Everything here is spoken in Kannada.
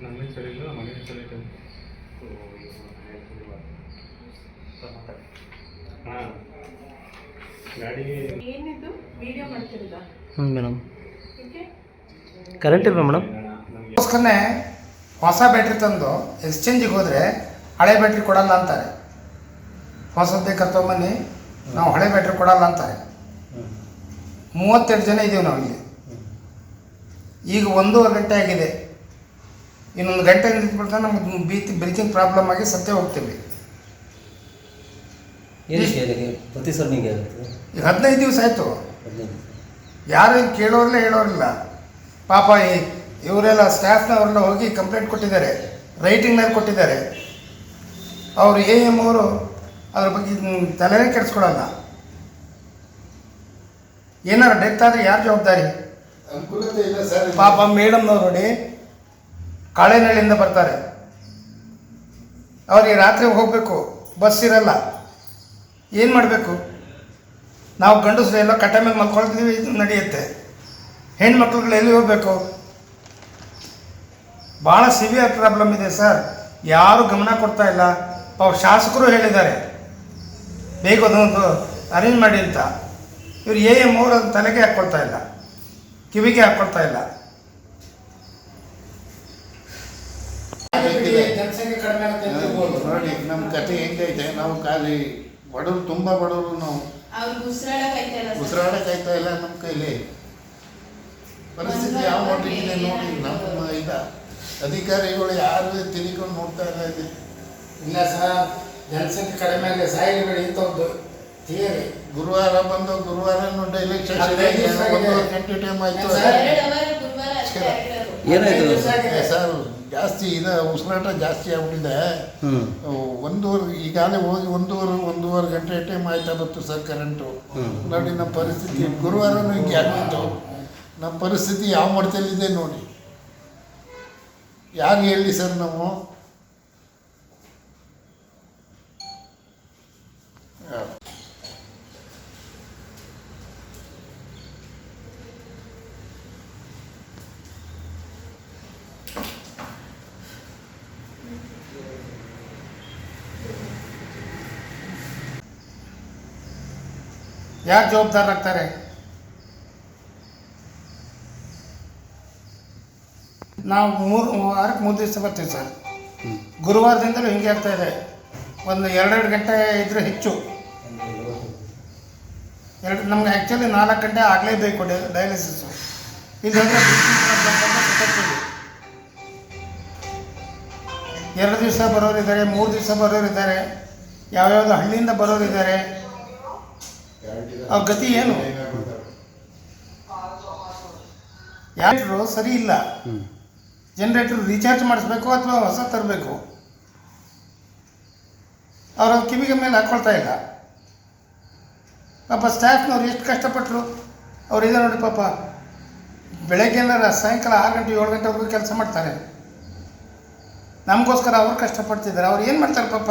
ನಮಗೆ ಸರಿ ಇಲ್ಲ, ಮನೆಗೆ ಸರಿ ಇಲ್ಲ. ಹಾಂ ಗಾಡಿ ಏನಿದು ವಿಡಿಯೋ ಮಾಡ್ತಿರೋದಾ? ಮೇಡಮ್ ಕರೆಂಟ್ ಇಲ್ವಾ ಮೇಡಮ್? ಅದಕ್ಕೋಸ್ಕರನೇ ಹೊಸ ಬ್ಯಾಟ್ರಿ ತಂದು ಎಕ್ಸ್ಚೇಂಜಿಗೆ ಹೋದರೆ ಹಳೆ ಬ್ಯಾಟ್ರಿ ಕೊಡಲ್ಲ ಅಂತಾರೆ. ಹೊಸದ್ದೇ ಕರ್ಕೊಂಬನ್ನಿ, ನಾವು ಹಳೆ ಬ್ಯಾಟ್ರಿ ಕೊಡಲ್ಲ ಅಂತಾರೆ. 32 ಜನ ಇದ್ದೀವಿ ನಾವು ಇಲ್ಲಿ. ಈಗ 1.5 ಗಂಟೆ ಆಗಿದೆ. ಇನ್ನೊಂದು ಗಂಟೆ ನಿಂತ್ಬಿಡ್ತಾ ನಮ್ಗೆ ಬ್ರೀತಿಂಗ್ ಪ್ರಾಬ್ಲಮ್ ಆಗಿ ಸತ್ಯ ಹೋಗ್ತೀವಿ. ಪ್ರತಿ ಸಲ ನಿಮಗೆ ಈಗ 15 ದಿವಸ ಆಯಿತು. ಯಾರು ಕೇಳೋರಿಲ್ಲ ಹೇಳೋರಿಲ್ಲ. ಪಾಪ ಇವರೆಲ್ಲ ಸ್ಟಾಫ್ನವರೆಲ್ಲ ಹೋಗಿ ಕಂಪ್ಲೇಂಟ್ ಕೊಟ್ಟಿದ್ದಾರೆ, ರೈಟಿಂಗ್ನಲ್ಲಿ ಕೊಟ್ಟಿದ್ದಾರೆ. ಅವರು AM ಅವರು ಅದ್ರ ಬಗ್ಗೆ ತಲೆನೇ ಕೆಡಿಸ್ಕೊಡಲ್ಲ. ಏನಾರು ಡೆತ್ ಆದರೆ ಯಾರು ಜವಾಬ್ದಾರಿ? ಅನುಕೂಲತೆ ಇಲ್ಲ ಸರ್. ಪಾಪ ಮೇಡಮ್ನವ್ರು ನೋಡಿ ಕಾಳೆನಹಳ್ಳಿಯಿಂದ ಬರ್ತಾರೆ, ಅವರಿಗೆ ರಾತ್ರಿ ಹೋಗಬೇಕು, ಬಸ್ ಇರಲ್ಲ, ಏನು ಮಾಡಬೇಕು? ನಾವು ಗಂಡಸರು ಎಲ್ಲ ಕಟ್ಟೆ ಮೇಲೆ ಮಲ್ಕೊಳ್ತೀವಿ, ಇದು ನಡೆಯುತ್ತೆ. ಹೆಣ್ಮಕ್ಳುಗಳು ಎಲ್ಲಿ ಹೋಗಬೇಕು? ಭಾಳ ಸಿವಿಯರ್ ಪ್ರಾಬ್ಲಮ್ ಇದೆ ಸರ್. ಯಾರೂ ಗಮನ ಕೊಡ್ತಾ ಇಲ್ಲ. ಅವ್ರ ಶಾಸಕರು ಹೇಳಿದ್ದಾರೆ ಬೇಗ ಅದೊಂದು ಅರೇಂಜ್ ಮಾಡಿ ಅಂತ. ಇವರು AM ಅವರು ಅದನ್ನು ತಲೆಗೆ ಹಾಕ್ಕೊಳ್ತಾ ಇಲ್ಲ, ಕಿವಿಗೆ ಹಾಕ್ಕೊಳ್ತಾ ಇಲ್ಲ. ಜನಸಂಖ್ಯೆ ಕಡಿಮೆ ಆಗುತ್ತೆ ಅಂತ ಹೇಳ್ಬೋದು. ನೋಡಿ ನಮ್ಮ ಕತೆ ಹೆಂಗೈತೆ. ನಾವು ಖಾಲಿ ಬಡವರು, ತುಂಬ ಬಡವರು. ನಾವು ಉಸಿರಾಡಕ್ಕಾಯ್ತಾ ಇಲ್ಲ ನಮ್ಮ ಕೈಲಿ. ಪರಿಸ್ಥಿತಿ ಯಾವ ಮಟ್ಟಿಗಿದೆ ನೋಡಿ. ನಮ್ಮ ಅಧಿಕಾರಿಗಳು ಯಾರು ತಿಳ್ಕೊಂಡು ನೋಡ್ತಾ ಇಲ್ಲ. ಇಲ್ಲ ಸರ್, ಜನಸಂಖ್ಯೆ ಕಡಿಮೆ ಆಗಿದೆ, ಸಾಯಿಬೇಡಿ ಇಂಥದ್ದು ಥಿಯರಿ. ಗುರುವಾರ ಬಂದು ಗುರುವಾರನೂ ಎಲೆಕ್ಷನ್ 1 ಗಂಟೆ ಟೈಮ್ ಆಯಿತು. ಏನಾಯ್ತು ಸರ್ ಜಾಸ್ತಿ ಇದೆ, ಉಸಿರಾಟ ಜಾಸ್ತಿ ಆಗ್ಬಿಟ್ಟಿದೆ. ಈಗಾಗಲೇ ಹೋಗಿ ಒಂದೂವರೆ ಗಂಟೆ ಟೈಮ್ ಆಯ್ತಾ ಬಂತು ಸರ್ ಕರೆಂಟು. ನೋಡಿ ನಮ್ಮ ಪರಿಸ್ಥಿತಿ. ಗುರುವಾರನೂ ಹಿಂಗೆ ಆಗ್ಬಿಟ್ಟು ನಮ್ಮ ಪರಿಸ್ಥಿತಿ ಯಾವ ಮಟ್ಟದಲ್ಲಿದೆ ನೋಡಿ. ಯಾರು ಹೇಳಿ ಸರ್ ನಾವು? ಯಾರು ಜವಾಬ್ದಾರರಾಗ್ತಾರೆ? ನಾವು 3 ದಿವಸ ಬರ್ತೀವಿ ಸರ್. ಗುರುವಾರದಿಂದಲೂ ಹಿಂಗೆ ಆಗ್ತಾ ಇದೆ. ಒಂದು 2 ಗಂಟೆ ಇದ್ದರೆ ಹೆಚ್ಚು. ನಮ್ಗೆ ಆ್ಯಕ್ಚುಲಿ 4 ಗಂಟೆ ಆಗಲೇಬೇಕು ಡಯಾಲಿಸಿಸು. ಇಲ್ಲಾಂದರೆ 2 ದಿವಸ ಬರೋರಿದ್ದಾರೆ, 3 ದಿವಸ ಬರೋರಿದ್ದಾರೆ, ಯಾವ್ಯಾವುದೋ ಹಳ್ಳಿಯಿಂದ ಬರೋರಿದ್ದಾರೆ. ಅವ್ರ ಗತಿ ಏನು? ಯಾರು ಸರಿ ಇಲ್ಲ. ಜನರೇಟರ್ ರೀಚಾರ್ಜ್ ಮಾಡಿಸ್ಬೇಕು ಅಥವಾ ಹೊಸ ತರಬೇಕು. ಅವ್ರ ಕಿವಿಗೆ ಮೇಲೆ ಹಾಕ್ಕೊಳ್ತಾ ಇಲ್ಲ. ಪಾಪ ಸ್ಟಾಫ್ನವ್ರು ಎಷ್ಟು ಕಷ್ಟಪಟ್ಟರು. ಅವರಿದೆ ನೋಡಿ ಪಾಪ, ಬೆಳಗ್ಗೆಲ್ಲ ಸಾಯಂಕಾಲ 6 ಗಂಟೆ 7 ಗಂಟೆವರೆಗೂ ಕೆಲಸ ಮಾಡ್ತಾರೆ. ನಮಗೋಸ್ಕರ ಅವ್ರು ಕಷ್ಟಪಡ್ತಿದ್ದಾರೆ. ಅವ್ರು ಏನು ಮಾಡ್ತಾರೆ ಪಾಪ?